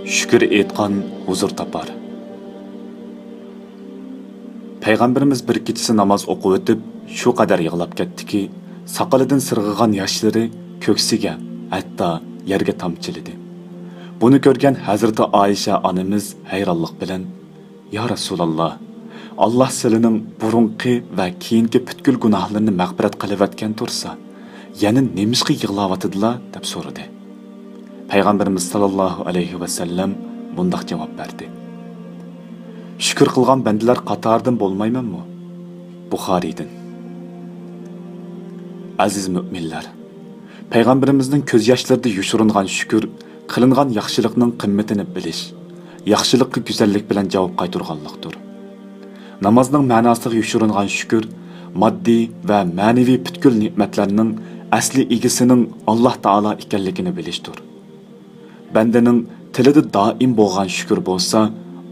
Şükür etqan huzur tapar. Peygamberimiz bir kechisi namoz o'qib o'tib, shu qadar yig'lab ketdiki, soqolidan sirg'igan yoshlari ko'ksiga, hatto yerga tomchiladi. Buni ko'rgan Hazrati Oyisha onamiz hayronlik bilan: "Ya Rasululloh, Alloh sizning burunqi va keyingi butkul gunohlarini mag'firat qilayotgan tursa, yana nemishqa yig'layotdilar?" deb so'radi. Peygamberimiz sallallohu alayhi va sallam bundoq javob berdi: "Shukr qilgan bandalar qatoridan bo'lmaymanmi?" Buxoriydan. Aziz mu'minlar, Peygamberimizning ko'z yoshlarida yushiringan shukr qilingan yaxshilikning qimmatini bilish, yaxshilikka go'zallik bilan javob qaytarganlikdir. Namozning ma'nosiga yushiringan shukr moddiy va ma'naviy butkul ne'matlarning asli egasining Alloh taolo ekanligini bilishdir. Bandaning tilida doim bo'lgan shukr bo'lsa,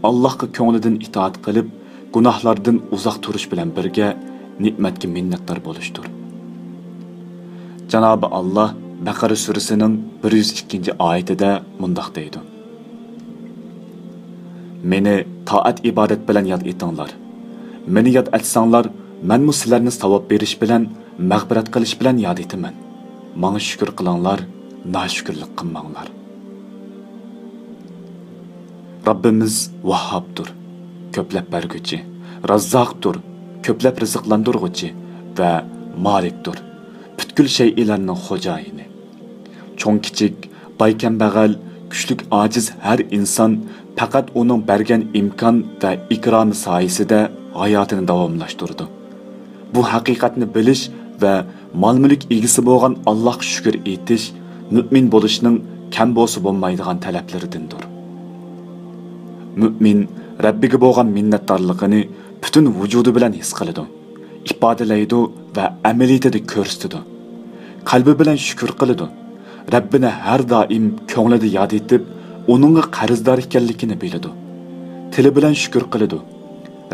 Allohga ko'nglidan itoat qilib, gunohlardan uzoq turish bilan birga ne'matga minnatdor bo'lishdir. Janobi Alloh Baqara surasining 102-oyatida mundoq deydi: "Meni toat ibodat bilan yod etinglar. Meni yod etsanglar, men sizlarni savob berish bilan, mag'firat qilish bilan yod etaman. Menga shukr qilinglar, noshukrlik qilmanglar." Rabbimiz Vahhobdir, ko'plab berguchi, Razzoqdir, ko'plab rizqlantirguchi va Malikdir, butkul shaylarning xo'jayini. Cho'ng kichik, boy kambag'al, kuchlik ojiz har inson faqat uning bergan imkon va ikromi soyasida hayotini davomlashtirdi. Bu haqiqatni bilish va mol-mulk egasi bo'lgan Allohga shukr etish mu'min bo'lishning kam bo'lsa bo'lmaydigan talablaridandir. Mu'min Rabbiga bo'lgan minnatdorligini butun vujudi bilan his qiladi, ifodalaydi va amaliyotda ko'rsatadi. Qalbi bilan shukr qiladi. Rabbini har doim ko'nglida yod etib, uningga qarzdor ekanligini biladi. Tili bilan shukr qiladi.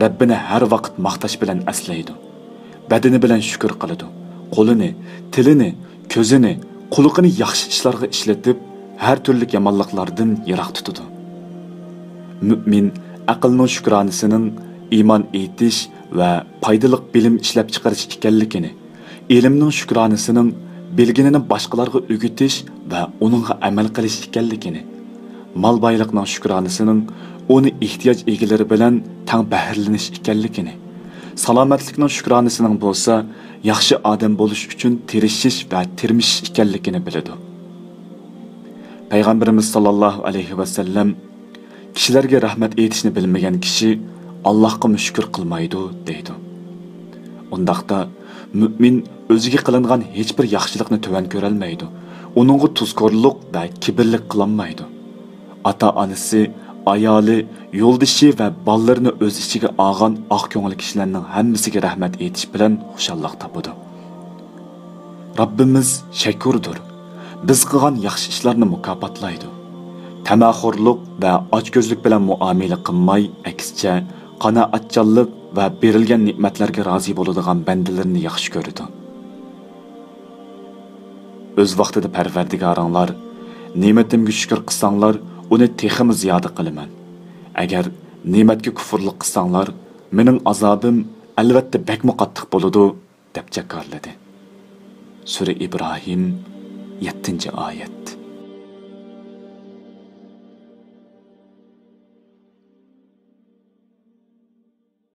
Rabbini har vaqt maqtash bilan aslaydi. Badani bilan shukr qiladi. Qo'lini, tilini, ko'zini, quloqini yaxshi ishlarga ishlatib, har turli yomonliklardan yiroq tutadi. Mu'min aqlning shukronasining iymon etish va foydali bilim ishlab chiqarish ekanligini, ilmning shukronasining bilginini boshqalarga o'rgatish va uningga amal qilish ekanligini, mol boyliqning shukronasining uni ehtiyoj egalari bilan tang bahrlanish ekanligini, salomatlikning shukronasining bo'lsa yaxshi odam bo'lish uchun tirishish va tirmishish ekanligini biladi. Payg'ambarimiz sallallohu alayhi va sallam: "Kishilarga rahmat etishni bilmagan kishi Allohga shukr qilmaydi" deydi. Undaqda mu'min o'ziga qilingan hech bir yaxshilikni tuvan ko'rolmaydi. Uningga tuzkorlik va kibrlik qilolmaydi. Ota-onasi, ayoli, yo'ldoshi va bolalarini o'z ichiga olgan oq ko'ngil kishilarning hammasiga rahmat etish bilan xushallik topadi. Rabbimiz shakurdir. Biz qilgan yaxshi ishlarni mukofotlaydi. Tamaxurlik va ochko'zlik bilan muomala qilmay, aksicha qanoatchanlik va berilgan ne'matlarga rozi bo'ladigan bandalarni yaxshi ko'radi. O'z vaqtida Parvardigoringlar, ne'matimga shukr qilsanglar, uni texmi ziyoda qilaman. Agar ne'matga kufrlik qilsanglar, mening azobim albatta bakmo qattiq bo'ladi, deb jakorladi. Sura Ibrohim 7-oyat.